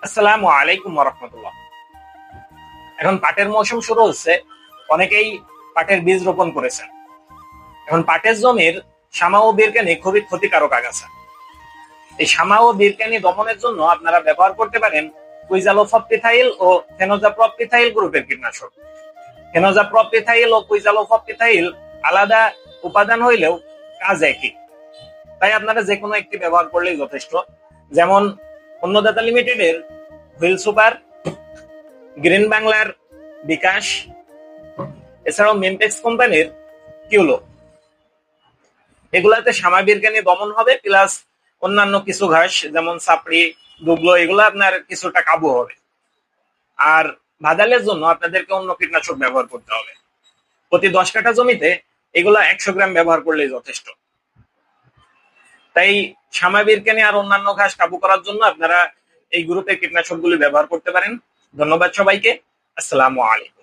আসসালামু আলাইকুম ওয়া রাহমাতুল্লাহ। এখন পাটের মৌসুম শুরু হচ্ছে। অনেকেই পাটের বীজ রোপণ করেছেন। এখন পাটের জমির শামা ও বিরকানি খুবই ক্ষতিকারক আগাছা। এই শামা ও বিরকানি দমনের জন্য আপনারা ব্যবহার করতে পারেন কুইজালোফপটিথাইল ও ফেনোজাপ্রপটিথাইল গ্রুপের কীটনাশক। ফেনোজাপ্রপটিথাইল ও কুইজালোফপটিথাইল আলাদা উপাদান হইলেও কাজ একই, তাই আপনারা যে কোনো একটি ব্যবহার করলেই যথেষ্ট। যেমন অন্নদাতা লিমিটেডের হুইল সুপার, গ্রিন বাংলার বিকাশ, এছাড়াও মিমটেক্স কোম্পানির কিউলো, এগুলাতে শামা বিরকানি দমন হবে, প্লাস অন্যান্য কিছু ঘাস যেমন সাপড়ি, দুবলো, এগুলো আপনার কিছুটা কাবু হবে। আর বাদালের জন্য আপনাদেরকে অন্য কীটনাশক ব্যবহার করতে হবে। প্রতি 10 কাঠা জমিতে এগুলা 100 গ্রাম ব্যবহার করলেই যথেষ্ট। তাই শামা বিরকানি আর অন্যান্য ঘাস কাবু করার জন্য আপনারা এই গ্রুপের কীটনাশকগুলি ব্যবহার করতে পারেন। ধন্যবাদ সবাইকে। আসসালামু আলাইকুম।